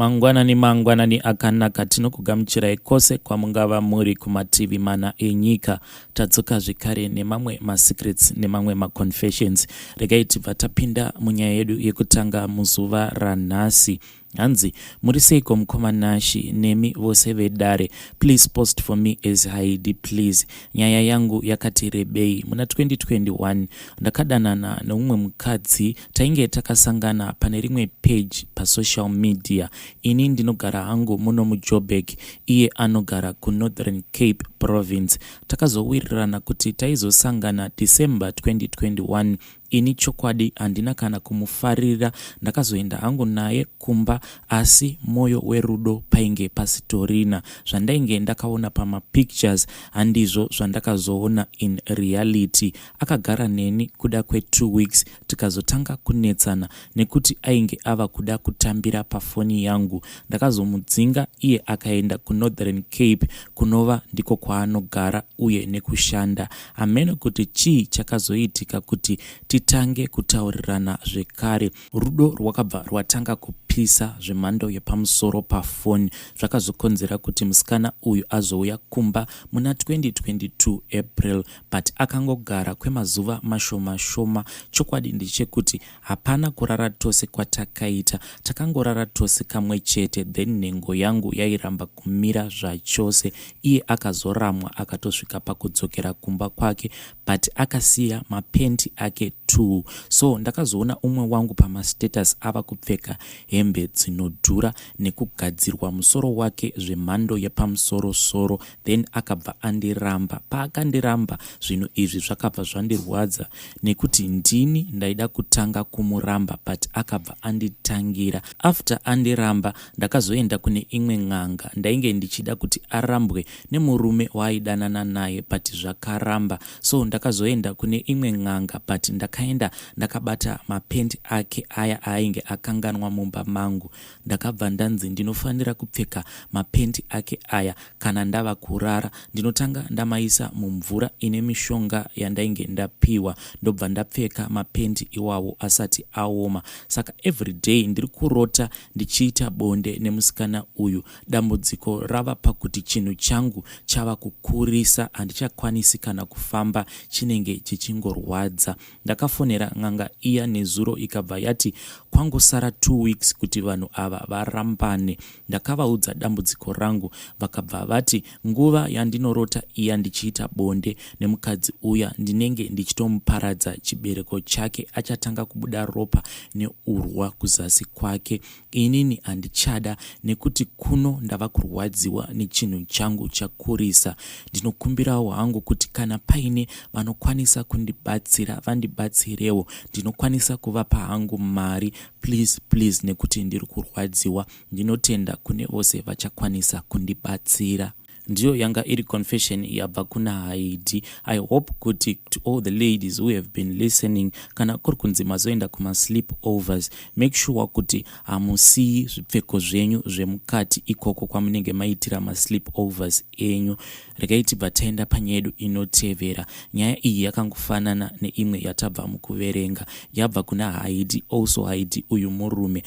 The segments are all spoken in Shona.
Mangwanani akanaka tinokugamuchirai kose kwamungava muri kumativi mana enyika. Tadzoka zvekare nemamwe masecrets nemamwe maconfessions. Regai tibva tapinda munyaya yedu yekutanga muzuva ranhasi. Hanzi, muri seiko mukoma Nashi nemi vose vedare. Please post for me as Heidi please. Nyaya yangu yakati rebei. Muna 2021 ndakadanana neumwe mukadzi tainge takasangana pane rimwe page pasocial media. Ini ndinogara hangu muno muJoburg, iye anogara kuNorthern Cape province. Takazowirirana kuti taizosangana December 2021. Ini chokwadi handina kana kumufarira, ndakazoenda hangu naye Kumba, asi moyo werudo painge pasitorina. Zvandainge ndakaona pamapictures handizvo zvandakazoona in reality. Akagara neni kuda 2 weeks, tikazotanga kunetsana nekuti ainge ava kuda kutambira pafoni yangu. Ndakazomudzinga, iye akaenda kuNorthern Cape kunova ndiko kwaanogara uye nekushanda. Amene kuti chii chakazoitika kuti titange kutaurirana zvekare. Rudo rwakabva rwatanga kupisa zvemhando yepamusoro pafoni. Zvakazokonzera kuti musikana uyu azouya Kumba muna 2022 April, but akangogara kwemazuva mashoma. Chokwadi ndechekuti hapana kurara tose kwatakaita, takangorara tose kamwe chete, then nhengo yangu yairamba kumira zvachose. Iye akazoramwa akatosvika pakudzokera kumba kwake, but akasiya mapendi ake 2. So ndakazoona umwe wangu pamastatus ava kupfeka hembe dzinodhura nekugadzirwa musoro wake zvemhando yepamusoro-soro, then akabva andiramba. Paakandiramba, zvinhu izvi zvakabva zvandirwadza nekuti ndini ndaida kutanga kumuramba, but akabva anditangira. After andiramba, ndakazoenda kune imwe n'anga. Ndainge ndichida kuti arambwe nemurume waaidanana naye, but zvakaramba. So ndakazoenda kune imwe n'anga, but ndakaenda ndakabata mapendi ake aya ainge akanganwa mumba mangu. Ndakabva ndanzi ndinofanira kupfeka mapendi ake aya kana ndava kurara. Ndinotanga ndamaisa mumvura ine mishonga yandainge ndapiwa, ndobva ndapfeka mapendi iwawo asati aoma. Saka everyday ndiri kurota ndichiita bonde nemusikana uyu. Dambudziko rava pakuti chinhu changu chava kukurisa, handichakwanisi kana kufamba, chinenge chichingorwadza. Ndakafonera n'anga iya nezuro, ikabva yati kwangosara 2 weeks kuti vanhu ava varambane. Ndakavaudza dambudziko rangu, vakabva vati nguva yandinorota iya ndichiita bonde nemukadzi uya ndinenge ndichitomuparadza chibereko chake, achatanga kubuda ropa neurwa kuzasi kwake. Inini handichada nekuti kuno ndava kurwadziwa nechinhu changu chakurisa. Ndinokumbirawo hangu kuti kana paine vanokwanisa kundibatsira vandibatsirewo. Ndinokwanisa kuvapa hangu mari, please, nekuti ndiri kurwadziwa. Ndinotenda kune vose vachakwanisa kundibatsira. Ndiyo yanga iri confession yabva kuna Heidi. I hope kuti to all the ladies who have been listening, kana kuri kunzi mazoenda kuma sleepovers, make sure kuti hamusii zvipfeko zvenyu zvemukati ikoko kwamunenge maitira ma sleepovers enyu. Regai tibva taenda panyaya yedu inotevera. Nyaya iyi yakangofanana neimwe yatabva mukuverenga, yabva kuna Heidi. Also Heidi uyu murume,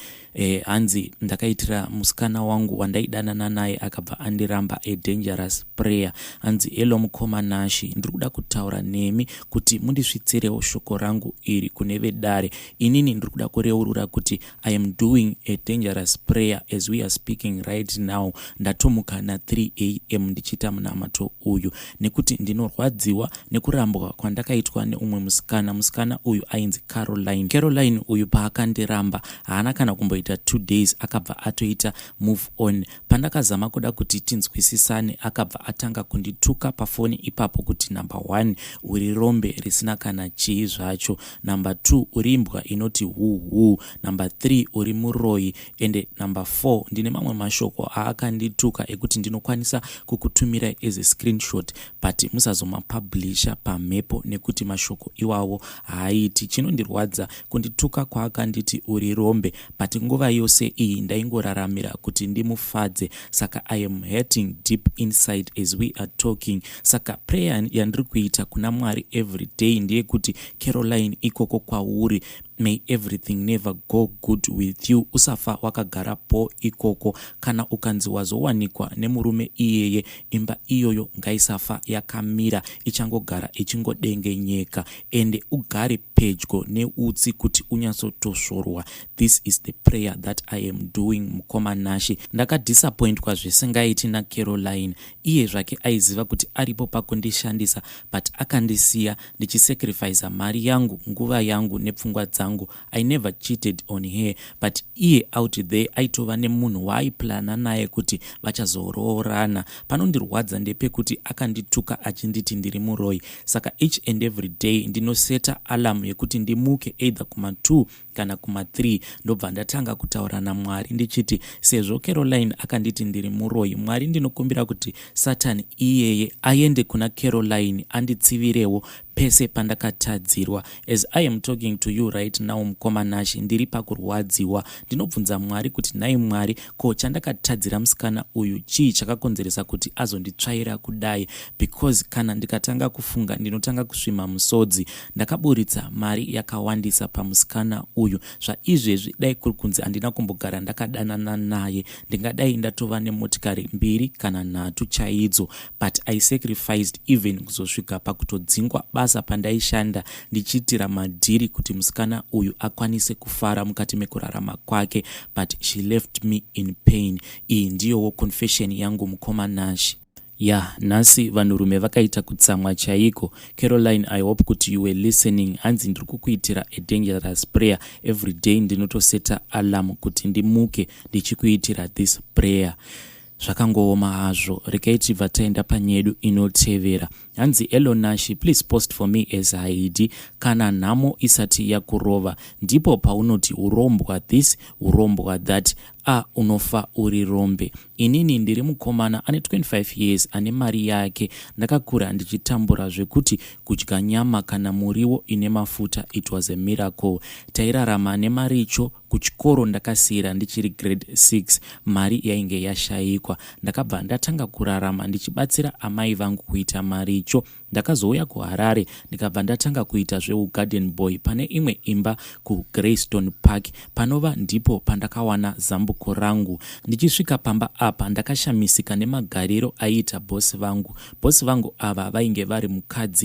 hanzi ndakaitira musikana wangu wandaidanana naye akabva andiramba a dangerous prayer. Hanzi hello mukoma Nashi, ndiri kuda kutaura nemi kuti mundisvitsirewo shoko rangu iri kune vedare. Inini ndiri kuda kureurura kuti I am doing a dangerous prayer as we are speaking right now. Ndatomuka na 3 am ndichita munamato uyu nekuti ndinorwadziwa nekurambwa kwandakaitwa neumwe musikana uyu ainzi Caroline uyu paakandiramba haana kana kumboita 2 days akabva atoita move on. Pandakazama kuda kuti tinzwisisane, akabva atanga kundituka pafoni ipapo kuti number 1 uri rombe risina kana chii zvacho, number 2 uri imbwa inoti hu, number 3 uri muroi, ende number 4 ndine mamwe mashoko aakandituka ekuti ndinokwanisa kukutumira as a screenshot, but musazomapublisha pamhepo nekuti mashoko iwawo haaiti. Chinondirwadza kundituka kwaakanditi uri rombe, but nguva yose iyi ndaingoraramira kuti ndimufadze. Saka I am hurting deep inside as we are talking. Saka prayer yandiri kuita kuna Mwari every day ndeye kuti Caroline ikoko kwauri, may everything never go good with you. Usafa wakagarapo ikoko kana ukanzi wazowanikwa nemurume iyeye, imba iyoyo ngaisafa yakamira ichangogara ichingodengenyeka, ende ugare pedyo neutsi kuti unyatsotosvorwa. This is the prayer that I am doing, mukoma Nashi. Ndakadisappointwa zvisingaiti naCaroline. Iye zvake aiziva kuti aripo pakundishandisa, but akandisiya ndichisacrifice mari yangu, nguva yangu nepfungwa dzangu. I never cheated on her, but iye out there aitova nemunhu waaiplana naye kuti vachazoroorana. Panondirwadza ndepekuti akandituka achinditi ndiri muroi. Saka each and every day ndinoseta alarm yekuti ndimuke either kuma2 kana kuma3, ndobva ndatanga kutaura naMwari ndichiti, sezvo Caroline akanditi ndiri muroi, Mwari ndinokumbira kuti Satani iyeye aende kuna Caroline anditsivirewo pese pandakatadzirwa. As I am talking to you right now, mukoma Nashi, ndiri pakurwadziwa. Ndinobvunza Mwari kuti nai Mwari, ko chandakatadzira musikana uyu chii chakakonzeresa kuti azonditsvaira kudai? Because kana ndikatanga kufunga ndinotanga kusvima musodzi. Ndakaburitsa mari yakawandisa pamusikana uyu. Zvaizvezvi dai kuri kunzi handina kumbogara ndakadanana naye, ndingadai ndatova nemotikari 2 kana 3 chaidzo, but I sacrificed even kuzosvika pakutodzingwa basa pandaishanda ndichiitira madhiri kuti musikana uyu akwanise kufara mukati mekurarama kwake, but she left me in pain. Iyi ndiyowo confession yangu, mukoma Nashi. Nhasi vanhurume vakaita kutsamwa chaiko. Caroline, I hope kuti you were listening. Hanzi ndiri kukuitira a dangerous prayer every day. Ndinotoseta alarm kuti ndimuke ndichikuitira this prayer. Zvakangooma hazvo. Regai tibva taenda panyedu inotevera. Hanzi Hello Nashi, please post for me as ID kana nhamo isati yakurova, ndipo paunoti urombwa this urombwa that, unofa uri rombe. Inini ndiri mukomana ane 25 years ane mari yake. Ndakakura ndichitambura zvekuti kudya nyama kana muriwo ine mafuta it was a miracle. Tairarama nemaricho. Kuchikoro ndakasira ndichiri grade 6, mari yainge yashayikwa. Ndakabva ndatanga kurarama ndichibatsira amai vangu kuita maricho. Ndakazouya kuHarare ndikabva ndatanga kuita zveugarden boy pane imwe imba kuGreystone Park. Panova ndipo pandakawana zambuko rangu. Ndichisvika pamba apa ndakashamisika nemagariro aiita bosi vangu. Bosi vangu ava vainge vari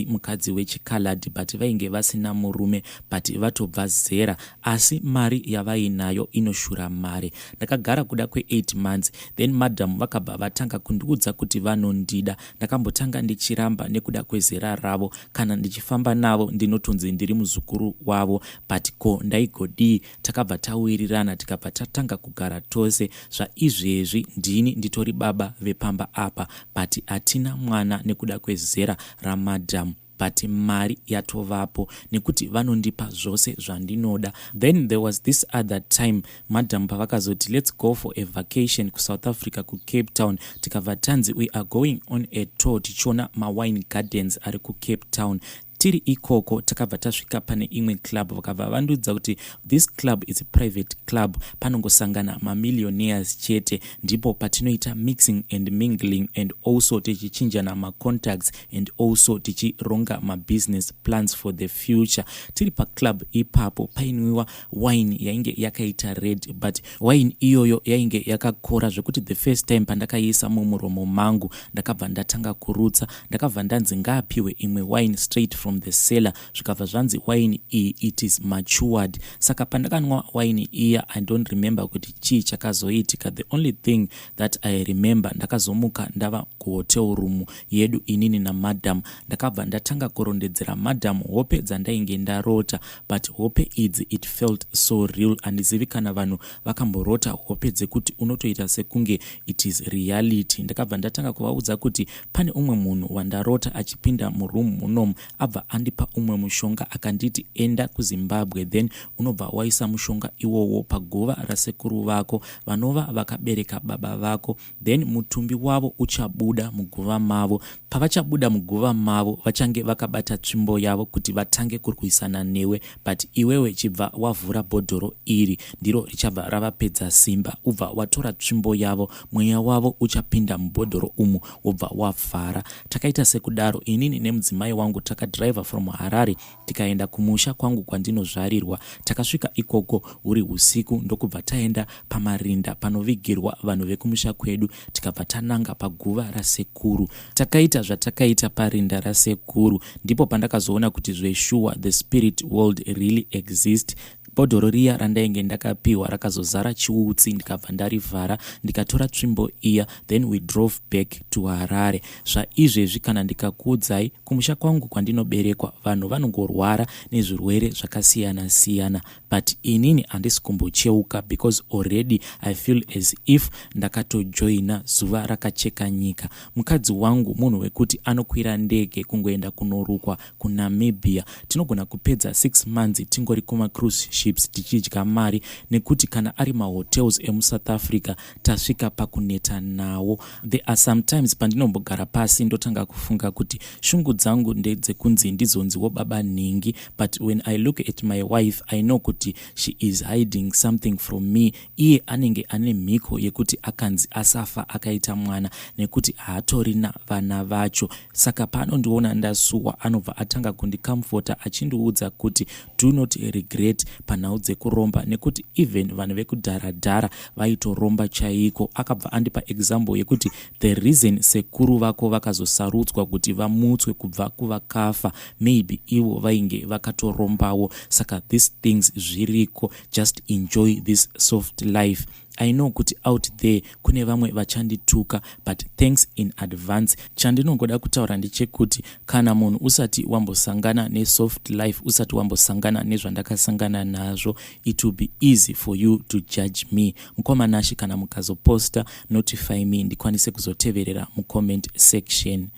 mukadzi wechikaladi, but vainge vasina murume, but vatobva zera, asi mari yavainayo inoshura mari. Ndakagara kuda kwe8 months, then madam vakabva vatanga kundiudza kuti vanondida. Ndakambotanga ndichiramba nekuda kwezera ravo, kana ndichifamba navo ndinotonzi ndiri muzukuru wavo, but ko ndaigodii? Takabva tawirirana tikabva tatanga kugara tose. Zvaizvezvi ndini nditori baba vepamba apa, but hatina mwana nekuda kwezera ramadam, but mari yatovapo nekuti vanondipa zvose zvandinoda. Then there was this other time madam pavakazoti let's go for a vacation kuSouth Africa kuCape Town. Tikabva tanzi we are going on a tour tichiona mawine gardens ari kuCape Town. Tiri ikoko takabva tasvika pane imwe club, vakabva vandudza kuti this club is a private club, panongosangana mamillionaires chete, ndipo patinoita mixing and mingling and also tichichinjana macontacts and also tichironga mabusiness plans for the future. Tiri paclub ipapo painwiwa wine yainge yakaita red, but wine iyoyo yainge yakakora zvekuti the first time pandakaisa mumuromo mangu ndakabva ndatanga kurutsa. Ndakabva ndanzi ngaapiwe imwe wine straight from the cellar, zvikabva zvanzi wine iyi it is matured. Saka pandakanwa wine iya I don't remember kuti chii chakazoitika. The only thing that I remember, ndakazomuka ndava kuhotel room yedu inini namadam. Ndakabva ndatanga kurondedzera madam hope dzandainge ndarota, but hope idzi it felt so real. Handizivi kana vanhu vakamborota hope dzekuti unotoita sekunge it is reality. Ndakabva ndatanga kuvaudza kuti pane umwe munhu wandarota achipinda muroom munomu abva andipa umwe mushonga akanditi enda kuZimbabwe, then unobva waisa mushonga iwowo paguva rasekuru vako vanova vakabereka baba vako, then mutumbi wavo uchabuda muguva mavo. Pavachabuda muguva mavo vachange vakabata tsvimbo yavo kuti vatange kurwisana newe, but iwewe chibva wavhura bhodhoro iri ndiro richabva ravapedza simba. Ubva watora tsvimbo yavo, mweya wavo uchapinda mubhodhoro umu wobva wavhara. Takaita sekudaro inini nemudzimai wangu takadrive kudriver from Harare tikaenda kumusha kwangu kwandinozvarirwa. Takasvika ikoko uri usiku ndokubva taenda pamarinda panovigirwa vanhu vekumusha kwedu, tikabva tananga paguva rasekuru. Takaita zvatakaita parinda rasekuru, ndipo pandakazoona kuti zveshuwa the spirit world really exist. Bhodhoro riya randainge ndakapiwa rakazozara chiutsi, ndikabva ndarivhara ndikatora tsvimbo iya, then we drove back to Harare. Zvaizvezvi kana ndikakuudzai, kumusha kwangu kwandinoberekwa vanhu vanongorwara nezvirwere zvakasiyana siyana, but inini handisi kumbocheuka because already I feel as if ndakatojoina zuva rakacheka nyika. Mukadzi wangu munhu wekuti anokwira ndege kungoenda kunorukwa kuNamibia. Tinogona kupedza 6 months tingori kuma cruise ships tichidya mari, nekuti kana ari mahotels emuSouth Africa tasvika pakuneta nawo. There are sometimes pandinombogara pasi ndotanga kufunga kuti shungu dzangu ndedzekunzi ndizonziwo baba ningi, but when I look at my wife I know kuti she is hiding something from me. Iye anenge ane mhiko yekuti akanzi asafa akaita mwana nekuti haatorina vana vacho. Saka pano ndiona ndasuwa anobva atanga kundikamfota achindiudza kuti do not regret panhau dzekuromba, nekuti even vanhu vekudharadhara vaitoromba chaiko. Akabva andipa example yekuti the reason sekuru vako vakazosarudzwa kuti vamutswe kubva kuvakafa maybe ivo vainge vakatorombawo. Saka these things zviriko, just enjoy this soft life. I know kuti out there kune vamwe vachandituka, but thanks in advance. Chandinongoda kutaura ndechekuti kana munhu usati wambosangana nesoft life, usati wambosangana nezvandakasangana nazvo, it will be easy for you to judge me. Mukomanashi kana mukazoposta notify me ndikwanise kuzoteverera mucomment section.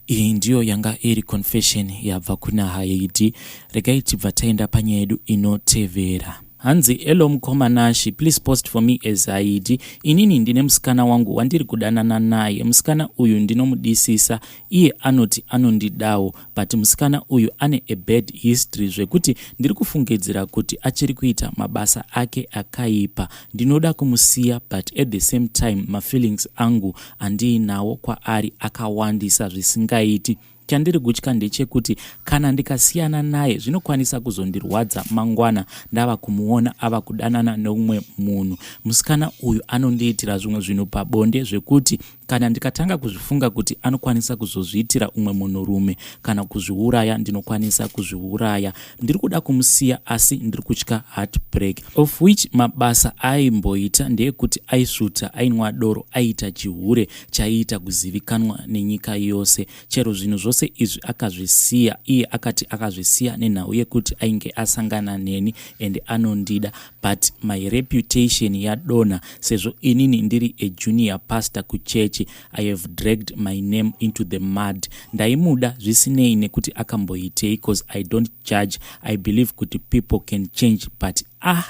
Iyi ndiyo yanga iri confession yabva kuna Haiti. Regai tibva taenda panyaya yedu inotevera. Hanzi, hello mukomanashi, please post for me as Haiti. Inini ndine musikana wangu wandiri kudanana naye. Musikana uyu ndinomudisisa, iye anoti anondidawo, but musikana uyu ane a bad history zvekuti ndiri kufungidzira kuti achiri kuita mabasa ake akaipa. Ndinoda kumusiya, but at the same time my feelings angu andinawo kwaari akawandisa zvisingaiti. Chandiri kutya ndechekuti kana ndikasiyana naye zvinokwanisa kuzondirwadza mangwana ndava kumuona ava kudanana neumwe munhu. Musikana uyu anondiitira zvimwe zvinhu pabonde zvekuti kana ndikatanga kuzvifunga kuti anokwanisa kuzozviitira umwe munhurume kana kuzviuraya, ndinokwanisa kuzviuraya. Ndiri kuda kumusiya asi ndiri kutya heartbreak, of which mabasa aimboita ndeyekuti aisvuta, ainwa doro, aita chihure chaiita kuzivikanwa nenyika yose. Chero zvinhu zvose izvi akazvisiya. Iye akati akazvisiya nenhau yekuti ainge asangana neni and anondida, but my reputation yadonha sezvo inini ndiri a junior pastor kuchechi. I have dragged my name into the mud. Ndaimuda zvisinei nekuti akamboitei, because I don't judge. I believe kuti people can change, but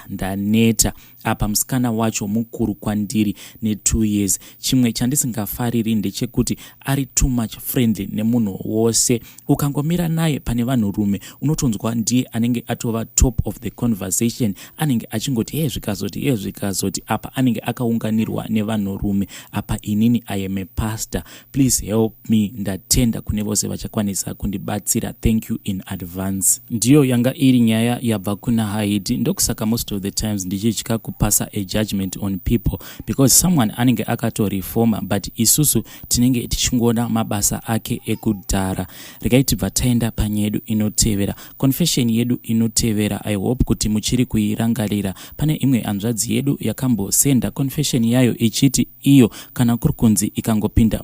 ndaneta. Apa musikana wacho mukuru kwandiri ne2 years. Chimwe chandisingafariri ndechekuti ari too much friendly nemunhu wose. Ukangomira naye pane vanhurume unotonzwa ndiye anenge atova top of the conversation, anenge achingoti zvikazoti. Apa anenge akaunganirwa nevanhurume. Apa inini I am a pastor, please help me. Ndatenda kune vose vachakwanisa kundibatsira. Thank you in advance. Ndiyo yanga iri nyaya yabva kuna Haiti. Ndokusaka most of the times ndichitya kupasa a judgment on people, because someone anenge akatorefoma, but isusu tinenge tichingona mabasa ake ekudhara. Regai tibva taenda panyaya yedu inotevera, confession yedu inotevera. I hope kuti muchiri kuirangarira. Pane imwe hanzvadzi yedu yakambosenda confession yayo ichiti iyo kana kuri kunzi ikangopinda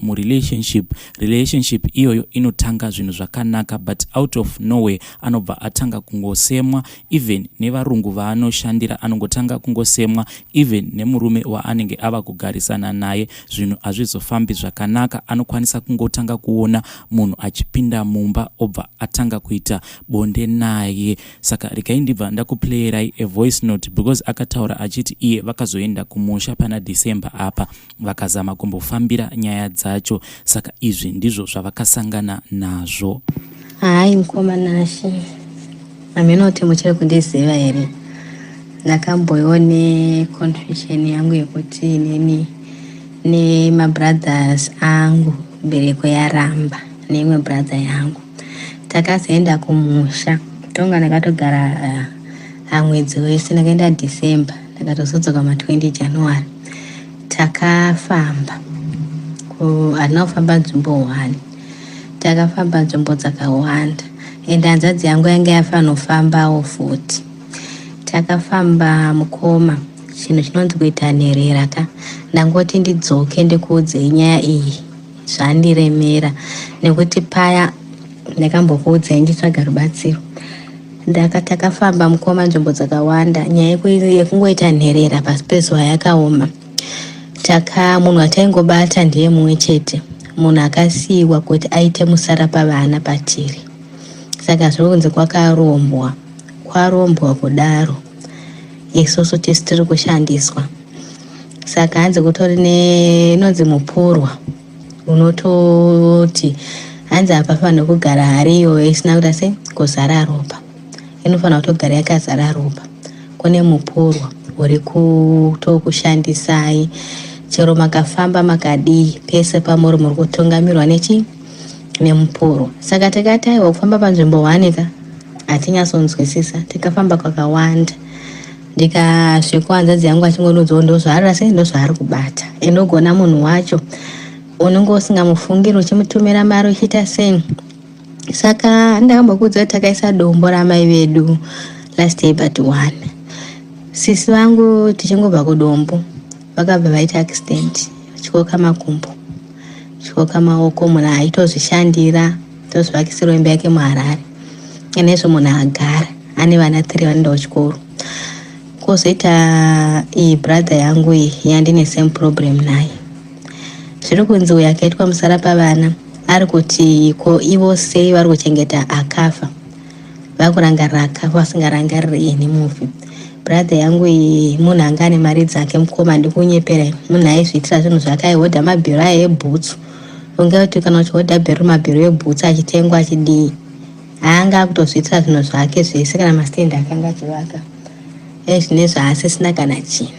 relationship iyoyo inotanga zvinhu zvakanaka, but out of nowhere anobva atanga kungosemwa. Even nevarungu vaanoshandira anongotanga kungosemwa. Even nemurume waanenge ava kugarisana naye zvinhu hazvizofambi zvakanaka. Anokwanisa kungotanga kuona munhu achipinda mumba obva atanga kuita bonde naye. Saka regai ndibva ndakuplayerai a voice note, because akataura achiti iye vakazoenda kumusha pana December apa vakazama kumbofambira nyaya dzacho. Saka izvi ndizvo zvavakasangana nazvo. Hai mukomanashi, aminoti muchiri kundiziva here? Ndakamboione confession yangu yekuti inini nemabrothers angu bereko yaramba neimwe brother yangu takazoenda kumusha tonga ndakatogara mwedzi wese, ndakaenda December ndakatozodzoka 20 January. Takafamba hatina kufamba nzvimbo 1, takafamba nzvimbo dzakawanda ende hanzvadzi yangu yange yafanofambawo futi. Takafamba mukoma, chinhu chinonzi kuita nherera ka, ndangoti ndidzoke ndikuudze nyaya iyi zvandiremera, nekuti paya ndakambokuudzai nditsvaga rubatsiro. Takafamba mukoma nzvimbo dzakawanda, nyaya yekungoita nherera pasi pezuva yakaoma. Munhu ataingobata ndiye mumwe chete, munhu akasiyiwa kuti aite musara pavana patiri. Saka zviri kunzi kwakarombwa kudaro, isusu tisi tiri kushandiswa. Saka hanzi kutori inonzi mupurwa unototi hanzi hapafanira kugara hariyo isina kuita sei kuzara ropa, inofanira kutogara yakazara ropa. Kune mupurwa uri kutokushandisai, chero makafamba makadii pese pamuri muri kutungamirwa nemupurwa. Saka tikati aiwa kufamba panzvimbo 1 hatinyasonzwisisa, tikafamba kwakawanda. Ndikasvika hanzvadzi yangu achingonudzawo ndozvaari sei ndozvaari kubata, inogona munhu wacho unenge usingamufungiri uchimutumira mari uchiita sei. Saka ndakambokuudza kuti takaisa dombo ramai vedu last day but 1. Sisi vangu tichingobva kudombo vakabva vaita accident, chikoka makumbo, chikoka maoko. Munhu aitozvishandira, tozvivakisirwa imba yake muHarare, inezvo munhu agara ane vana 3 vanoenda kuchikoro. Kozoita iyi brother yangu iyi yandine same problem naye, zviri kunzi uyo akaitwa musara pavana ari kuti ko ivo sei vari kuchengeta akafa, vakurangarira akafa vasingarangariri ini muvi. Brother yangu iyi munhu anga ane mari dzake, mukoma ndikunyepera, munhu aizviitira zvinhu zvake, aihodha mabhero aye ebhutsu. Ungati kana uchihodha mabhero ebhutsu achitengwa achidii, haanga kutozviitira zvinhu zvake zvese kana masitendi akanga achivaka ezvinezvo asisina kana chinhu.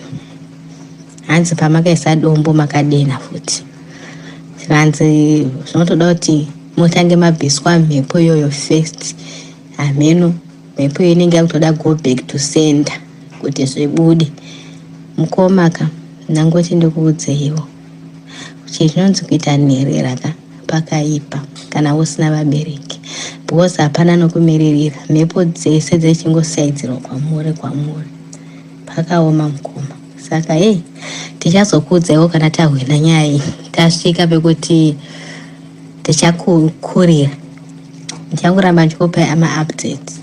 Hanzi pamakaisa dombo makadena futi, hanzi zvinotoda kuti mutange mabviswa mhepo iyoyo first. Hameno mhepo iyo inenge yakutoda go back to sender kuti zvibude. Mukoma ka ndangoti ndikuudzeiwo kuti chinonzi kuita nherera ka pakaipa kana usina vabereki, because hapana nokumiririra, mhepo dzese dzechingosaidzirwa kwamuri pakaoma mukoma. Saka tichazokuudzaiwo kana tahwina nyaya iyi, tasvika pekuti tichakurira. Ndichangoramba ndichikupai updates.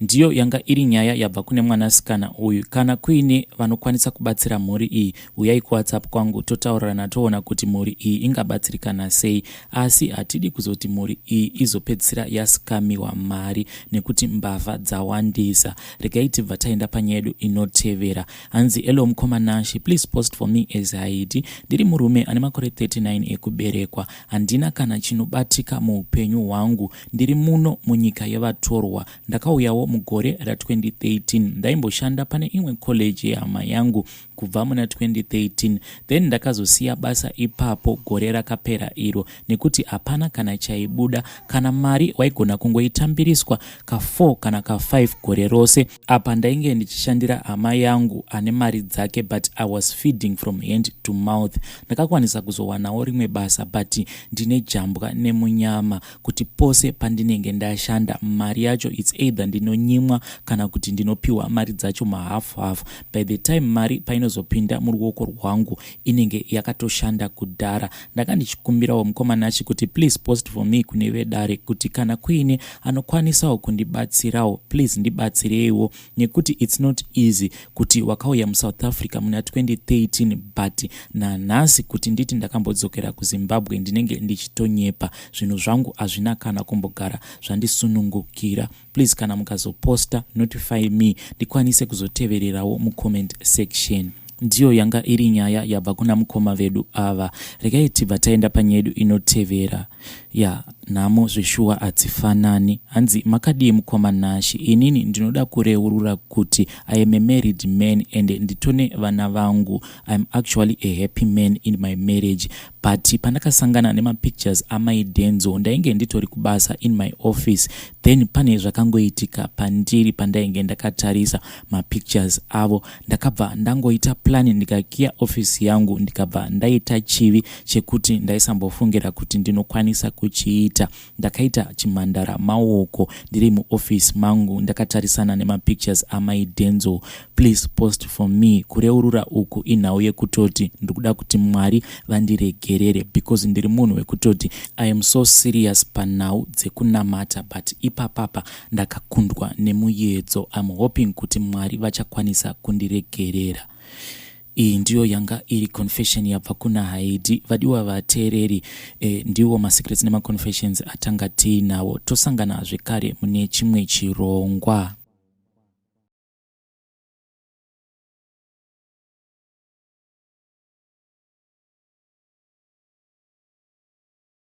Ndiyo yanga iri nyaya yabva kune mwanasikana uyu. Kana kuine vanokwanisa kubatsira mhuri iyi, uyai kuWhatsApp kwangu totaurirana toona kuti mhuri iyi ingabatsirikana sei. Asi hatidi kuzoti mhuri iyi izopedzisira yasikamiwa mari nekuti mbavha dzawandisa. Regai tibva taenda panyaya yedu inotevera. Hanzi hello mukomanashi, please post for me as Haiti. Ndiri murume ane makore 39 ekuberekwa. Handina kana chinobatika muupenyu hwangu. Ndiri muno munyika yevatorwa. Ndakauyawo mugore ra2013. Ndaimboshanda pane imwe college yehama yangu kubva muna 2013, then ndakazosiya basa ipapo gore rakapera iro nekuti hapana kana chaibuda. Kana mari waigona kungoitambiriswa ka4 kana ka5 gore rose. Apa ndainge ndichishandira hama yangu ane mari dzake, but I was feeding from hand to mouth. Ndakakwanisa kuzowanawo rimwe basa, but ndine jambwa nemunyama kuti pose pandinenge ndashanda mari yacho it's either ndinonyimwa kana kuti ndinopiwa mari dzacho mahafu. By the time mari painozopinda muruoko rwangu inenge yakatoshanda kudhara. Ndakandichikumbirawo mukomanachi kuti please post for me kune vedare kuti kana kuine anokwanisawo kundibatsirawo please ndibatsireiwo, nekuti it's not easy kuti wakauya muSouth Africa muna 2013 but nanhasi kuti nditi ndakambodzokera kuZimbabwe ndinenge ndichitonyepa. Zvinhu zvangu hazvina kana kumbogara zvandisunungukira. Please kana mukazoposta notify me ndikwanise kuzotevererawo mucomment section. ndiyo yanga iri nyaya yabva kuna mukoma vedu ava. Regai tibva taenda panyaya yedu inotevera. Nhamo zveshuwa hadzifanani. Hanzi makadii mukoma Nashi? Inini ndinoda kureurura kuti I am a married man and nditone vana vangu. I am actually a happy man in my marriage. But pandakasangana nemapictures amaidenzo ndainge nditori kubasa in my office, then pane zvakangoitika pandiri pandainge ndakatarisa mapictures avo. Ndakabva ndangoita plan ndikakiya office yangu, ndikabva ndaita chivi chekuti ndaisambofungira kuti ndinokwanisa kuchiita. Ndakaita chimhandara maoko ndiri muoffice mangu ndakatarisana nemapictures amaidenzo. Please post for me. Kureurura uku inhau yekutoti ndikuda kuti Mwari vandiregerere, because ndiri munhu wekutoti I am so serious panhau dzekunamata, but ipapapa ndakakundwa nemuyedzo. I'm hoping kuti Mwari vachakwanisa kundiregerera. Iyi ndiyo yanga iri confession yabva kuna Haidi. Vadiwa vateereri, ndiwo masecrets nema confessions atanga tiinawo. Tosangana zvekare mune chimwe chirongwa.